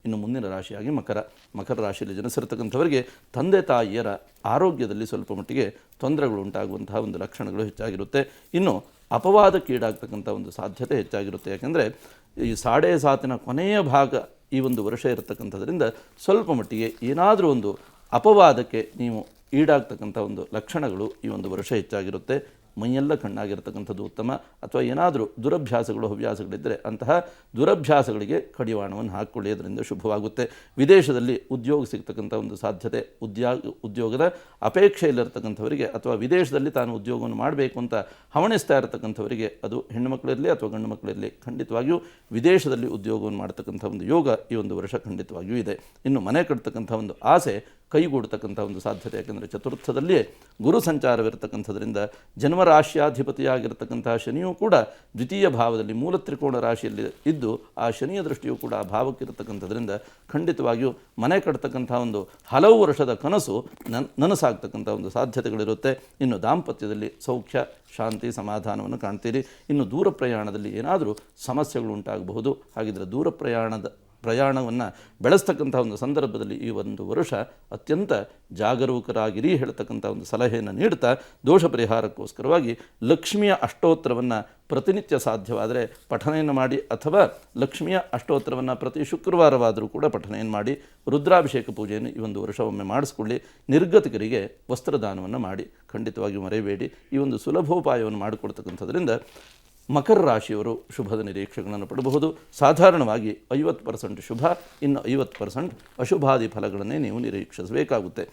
ಇನ್ನು ಮುಂದಿನ ರಾಶಿಯಾಗಿ ಮಕರ ರಾಶಿಯಲ್ಲಿ ಜನಿಸಿರ್ತಕ್ಕಂಥವರಿಗೆ ತಂದೆ ತಾಯಿಯರ ಆರೋಗ್ಯದಲ್ಲಿ ಸ್ವಲ್ಪ ಮಟ್ಟಿಗೆ ತೊಂದರೆಗಳು ಉಂಟಾಗುವಂತಹ ಒಂದು ಲಕ್ಷಣಗಳು ಹೆಚ್ಚಾಗಿರುತ್ತೆ. ಇನ್ನು ಅಪವಾದಕ್ಕೀಡಾಗ್ತಕ್ಕಂಥ ಒಂದು ಸಾಧ್ಯತೆ ಹೆಚ್ಚಾಗಿರುತ್ತೆ. ಯಾಕೆಂದರೆ ಈ ಸಾಡೆ ಸಾತಿನ ಕೊನೆಯ ಭಾಗ ಈ ಒಂದು ವರ್ಷ ಇರತಕ್ಕಂಥದ್ರಿಂದ ಸ್ವಲ್ಪ ಮಟ್ಟಿಗೆ ಏನಾದರೂ ಒಂದು ಅಪವಾದಕ್ಕೆ ನೀವು ಈಡಾಗ್ತಕ್ಕಂಥ ಒಂದು ಲಕ್ಷಣಗಳು ಈ ಒಂದು ವರ್ಷ ಹೆಚ್ಚಾಗಿರುತ್ತೆ. ಮೈಯೆಲ್ಲ ಕಣ್ಣಾಗಿರ್ತಕ್ಕಂಥದ್ದು ಉತ್ತಮ. ಅಥವಾ ಏನಾದರೂ ದುರಭ್ಯಾಸಗಳು ಹವ್ಯಾಸಗಳಿದ್ದರೆ ಅಂತಹ ದುರಭ್ಯಾಸಗಳಿಗೆ ಕಡಿವಾಣವನ್ನು ಹಾಕ್ಕೊಳ್ಳಿ, ಅದರಿಂದ ಶುಭವಾಗುತ್ತೆ. ವಿದೇಶದಲ್ಲಿ ಉದ್ಯೋಗ ಸಿಗ್ತಕ್ಕಂಥ ಒಂದು ಸಾಧ್ಯತೆ, ಉದ್ಯೋಗದ ಅಪೇಕ್ಷೆಯಲ್ಲಿರ್ತಕ್ಕಂಥವರಿಗೆ ಅಥವಾ ವಿದೇಶದಲ್ಲಿ ತಾನು ಉದ್ಯೋಗವನ್ನು ಮಾಡಬೇಕು ಅಂತ ಹವಣಿಸ್ತಾ ಇರತಕ್ಕಂಥವರಿಗೆ, ಅದು ಹೆಣ್ಣು ಮಕ್ಕಳಿರಲಿ ಅಥವಾ ಗಂಡು ಮಕ್ಕಳಿರಲಿ, ಖಂಡಿತವಾಗಿಯೂ ವಿದೇಶದಲ್ಲಿ ಉದ್ಯೋಗವನ್ನು ಮಾಡ್ತಕ್ಕಂಥ ಒಂದು ಯೋಗ ಈ ಒಂದು ವರ್ಷ ಖಂಡಿತವಾಗಿಯೂ ಇದೆ. ಇನ್ನು ಮನೆ ಕಟ್ತಕ್ಕಂಥ ಒಂದು ಆಸೆ ಕೈಗೂಡ್ತಕ್ಕಂಥ ಒಂದು ಸಾಧ್ಯತೆ. ಯಾಕೆಂದರೆ ಚತುರ್ಥದಲ್ಲಿಯೇ ಗುರು ಸಂಚಾರವಿರತಕ್ಕಂಥದ್ರಿಂದ ಜನ್ಮರಾಶಿಯಾಧಿಪತಿಯಾಗಿರ್ತಕ್ಕಂತಹ ಶನಿಯೂ ಕೂಡ ದ್ವಿತೀಯ ಭಾವದಲ್ಲಿ ಮೂಲ ತ್ರಿಕೋಣ ರಾಶಿಯಲ್ಲಿ ಇದ್ದು ಆ ಶನಿಯ ದೃಷ್ಟಿಯೂ ಕೂಡ ಆ ಭಾವಕ್ಕಿರತಕ್ಕಂಥದ್ರಿಂದ ಖಂಡಿತವಾಗಿಯೂ ಮನೆ ಕಟ್ತಕ್ಕಂಥ ಒಂದು ಹಲವು ವರ್ಷದ ಕನಸು ನನಸಾಗ್ತಕ್ಕಂಥ ಒಂದು ಸಾಧ್ಯತೆಗಳಿರುತ್ತೆ. ಇನ್ನು ದಾಂಪತ್ಯದಲ್ಲಿ ಸೌಖ್ಯ, ಶಾಂತಿ, ಸಮಾಧಾನವನ್ನು ಕಾಣ್ತೀರಿ. ಇನ್ನು ದೂರ ಪ್ರಯಾಣದಲ್ಲಿ ಏನಾದರೂ ಸಮಸ್ಯೆಗಳು ಉಂಟಾಗಬಹುದು. ಹಾಗಿದ್ರೆ ದೂರ ಪ್ರಯಾಣವನ್ನು ಬೆಳೆಸ್ತಕ್ಕಂಥ ಒಂದು ಸಂದರ್ಭದಲ್ಲಿ ಈ ಒಂದು ವರ್ಷ ಅತ್ಯಂತ ಜಾಗರೂಕರಾಗಿರಿ ಹೇಳ್ತಕ್ಕಂಥ ಒಂದು ಸಲಹೆಯನ್ನು ನೀಡ್ತಾ, ದೋಷ ಪರಿಹಾರಕ್ಕೋಸ್ಕರವಾಗಿ ಲಕ್ಷ್ಮಿಯ ಅಷ್ಟೋತ್ತರವನ್ನು ಪ್ರತಿನಿತ್ಯ ಸಾಧ್ಯವಾದರೆ ಪಠನೆಯನ್ನು ಮಾಡಿ, ಅಥವಾ ಲಕ್ಷ್ಮಿಯ ಅಷ್ಟೋತ್ತರವನ್ನು ಪ್ರತಿ ಶುಕ್ರವಾರವಾದರೂ ಕೂಡ ಪಠನೆಯನ್ನು ಮಾಡಿ, ರುದ್ರಾಭಿಷೇಕ ಪೂಜೆಯನ್ನು ಈ ಒಂದು ವರ್ಷ ಒಮ್ಮೆ ಮಾಡಿಸ್ಕೊಳ್ಳಿ. ನಿರ್ಗತಿಕರಿಗೆ ವಸ್ತ್ರದಾನವನ್ನು ಮಾಡಿ, ಖಂಡಿತವಾಗಿಯೂ ಮರೆಯಬೇಡಿ. ಈ ಒಂದು ಸುಲಭೋಪಾಯವನ್ನು ಮಾಡಿಕೊಡ್ತಕ್ಕಂಥದ್ರಿಂದ ಮಕರ ರಾಶಿಯವರು ಶುಭದ ನಿರೀಕ್ಷೆಗಳನ್ನು ಪಡಬಹುದು. ಸಾಧಾರಣವಾಗಿ 50% ಶುಭ, ಇನ್ನು 50% ಅಶುಭಾದಿ ಫಲಗಳನ್ನೇ ನೀವು ನಿರೀಕ್ಷಿಸಬೇಕಾಗುತ್ತೆ.